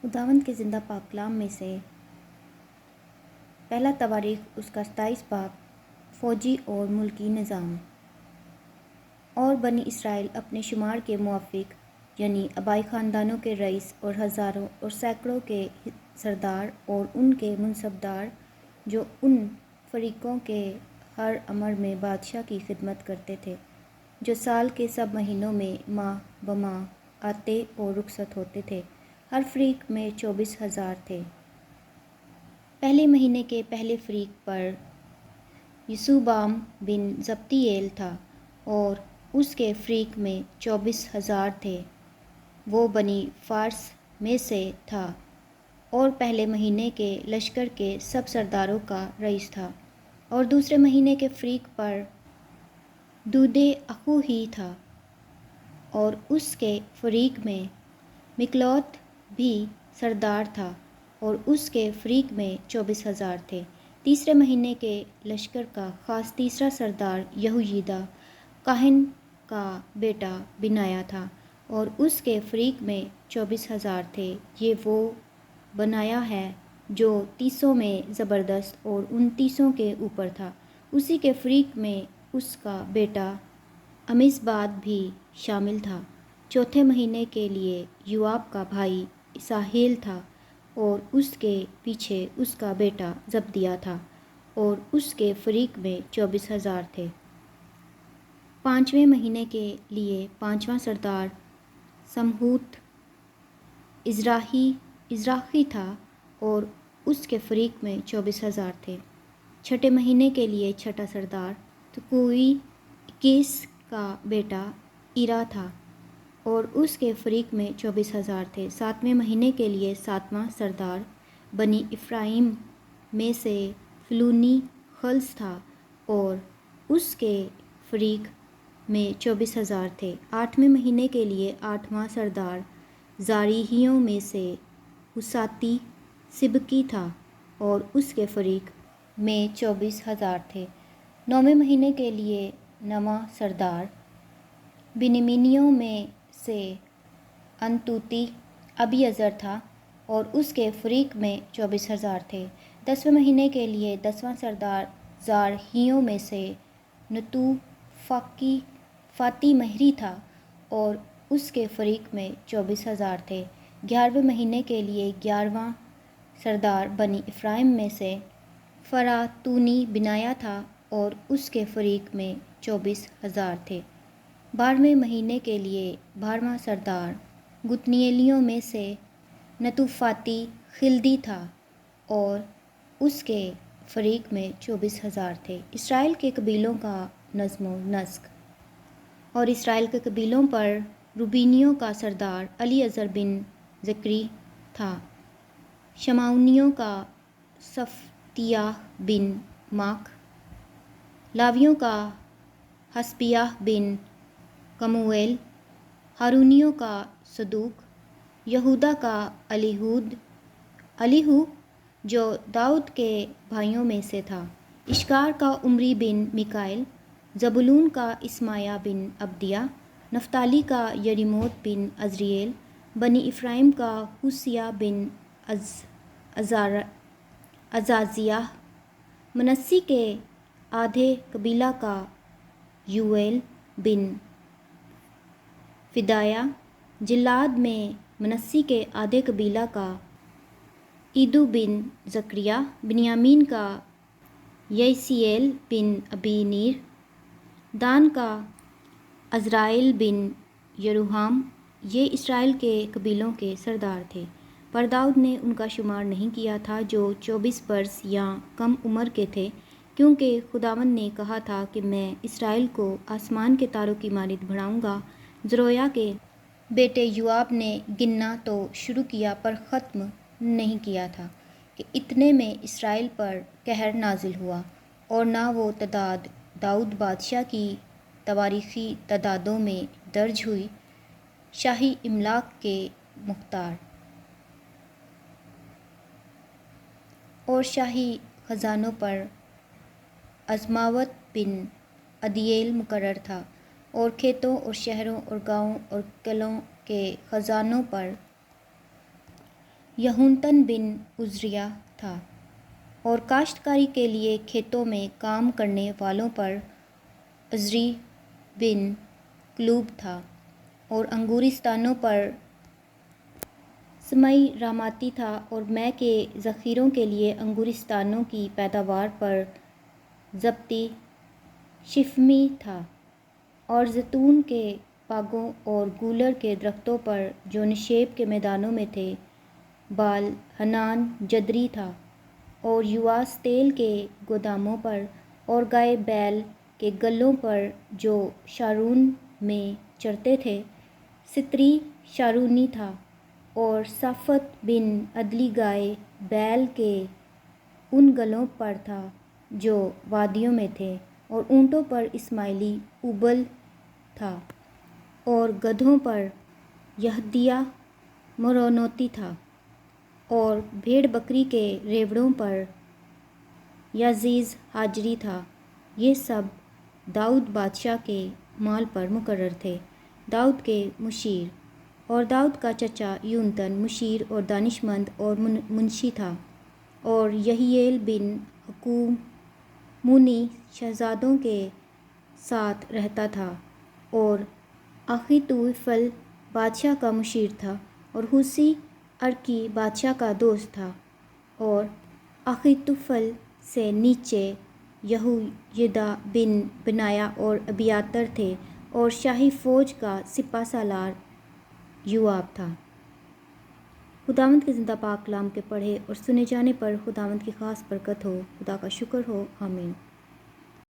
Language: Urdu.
خداوند کے زندہ پاک کلام میں سے پہلا تواریخ اس کا 27 باب فوجی اور ملکی نظام۔ اور بنی اسرائیل اپنے شمار کے موافق یعنی آبائی خاندانوں کے رئیس اور ہزاروں اور سینکڑوں کے سردار اور ان کے منصبدار جو ان فریقوں کے ہر امر میں بادشاہ کی خدمت کرتے تھے جو سال کے سب مہینوں میں ماہ بماہ آتے اور رخصت ہوتے تھے، ہر فریق میں 24,000 تھے۔ پہلے مہینے کے پہلے فریق پر یسوبام بن زبدیኤل تھا اور اس کے فریق میں 24,000 تھے، وہ بنی فارس میں سے تھا اور پہلے مہینے کے لشکر کے سب سرداروں کا رئیس تھا۔ اور دوسرے مہینے کے فریق پر دودے اخو ہی تھا اور اس کے فریق میں مکلوت بھی سردار تھا اور اس کے فریق میں 24,000 تھے۔ تیسرے مہینے کے لشکر کا خاص تیسرا سردار یہویدہ کاہن کا بیٹا بنایا تھا اور اس کے فریق میں 24,000 تھے۔ یہ وہ بنایا ہے جو تیسوں میں زبردست اور ان تیسوں کے اوپر تھا۔ اسی کے فریق میں اس کا بیٹا عمیزباد بھی شامل تھا۔ چوتھے مہینے کے لیے یوآب کا بھائی اساہیل تھا اور اس کے پیچھے اس کا بیٹا زبدیہ تھا اور اس کے فریق میں 24,000 تھے۔ پانچویں مہینے کے لیے پانچواں سردار سمہوت ازراحی تھا اور اس کے فریق میں 24,000 تھے۔ چھٹے مہینے کے لیے چھٹا سردار تکوئی کیس کا بیٹا ایرا تھا اور اس کے فریق میں 24,000 تھے۔ ساتویں مہینے کے لیے ساتواں سردار بنی افرائیم میں سے فلونی خلص تھا اور اس کے فریق میں 24,000 تھے۔ آٹھویں مہینے کے لیے آٹھواں سردار زاریحیوں میں سے حساتی سبکی تھا اور اس کے فریق میں 24,000 تھے۔ نویں مہینے کے لیے نواں سردار بنیامینیوں میں سے انتوتی ابیعزر تھا اور اس کے فریق میں 24,000 تھے۔ دسویں مہینے کے لیے دسواں سردار زارحیوں میں سے نتوفاتی مہری تھا اور اس کے فریق میں 24,000 تھے۔ گیارہویں مہینے کے لیے گیارہواں سردار بنی افرائیم میں سے فراتونی بنایا تھا اور اس کے فریق میں 24,000 تھے۔ بارہویں مہینے کے لیے بارہواں سردار گتنیلیوں میں سے نتوفاتی خلدی تھا اور اس کے فریق میں 24,000 تھے۔ اسرائیل کے قبیلوں کا نظم و نسق۔ اور اسرائیل کے قبیلوں پر روبینیوں کا سردار الیعزر بن زکری تھا، شمعونیوں کا صفطیاہ بن ماک، لاویوں کا حسبیاہ بن کمویل، ہارونیوں کا صدوق، یہودا کا الیہو جو داؤد کے بھائیوں میں سے تھا، اشکار کا عمری بن میکائیل، زبولون کا اسماعیہ بن عبدیہ، نفتالی کا یریموت بن عزریئیل، بنی افرائیم کا ہوشیہ بن عزازیہ، منسی کے آدھے قبیلہ کا یویل بن فدایہ، جلعاد میں منسی کے آدھے قبیلہ کا ایدو بن زکریہ، بنیامین کا یعسییل بن ابی نیر، دان کا عزرائیل بن یروحام۔ یہ اسرائیل کے قبیلوں کے سردار تھے، پر داؤد نے ان کا شمار نہیں کیا تھا جو 24 برس یا کم عمر کے تھے، کیونکہ خداوند نے کہا تھا کہ میں اسرائیل کو آسمان کے تاروں کی مانند بڑھاؤں گا۔ زرویا کے بیٹے یوآب نے گننا تو شروع کیا پر ختم نہیں کیا تھا کہ اتنے میں اسرائیل پر قہر نازل ہوا، اور نہ وہ تعداد داؤد بادشاہ کی تواریخی تعدادوں میں درج ہوئی۔ شاہی املاک کے مختار اور شاہی خزانوں پر عزماوت بن عدیኤل مقرر تھا، اور کھیتوں اور شہروں اور گاؤں اور قلعوں کے خزانوں پر یہونتن بن عزریہ تھا، اور کاشتکاری کے لیے کھیتوں میں کام کرنے والوں پر عزری بن کلوب تھا، اور انگورستانوں پر سمئی راماتی تھا، اور مے کے ذخیروں کے لیے انگورستانوں کی پیداوار پر ضبطی شفمی تھا، اور زیتون کے باغوں اور گولر کے درختوں پر جو نشیب کے میدانوں میں تھے بال حنان جدری تھا، اور یواس تیل کے گوداموں پر اور گائے بیل کے گلوں پر جو شارون میں چرتے تھے ستری شارونی تھا، اور صافت بن عدلی گائے بیل کے ان گلوں پر تھا جو وادیوں میں تھے، اور اونٹوں پر اسماعیلی اوبل تھا، اور گدھوں پر یہدیہ مورونوتی تھا، اور بھیڑ بکری کے ریوڑوں پر یازیز حاجری تھا۔ یہ سب داؤد بادشاہ کے مال پر مقرر تھے۔ داؤد کے مشیر، اور داؤد کا چچا یونتن مشیر اور دانشمند اور منشی تھا، اور یہییل بن حکمونی شہزادوں کے ساتھ رہتا تھا، اور اخیتوفل بادشاہ کا مشیر تھا، اور ہوسی ارکی بادشاہ کا دوست تھا، اور اخیتوفل سے نیچے یہویدا بن بنایا اور ابیاتر تھے، اور شاہی فوج کا سپہ سالار یوآب تھا۔ خداوند کے زندہ پاک کلام کے پڑھے اور سنے جانے پر خداوند کی خاص برکت ہو۔ خدا کا شکر ہو، آمین۔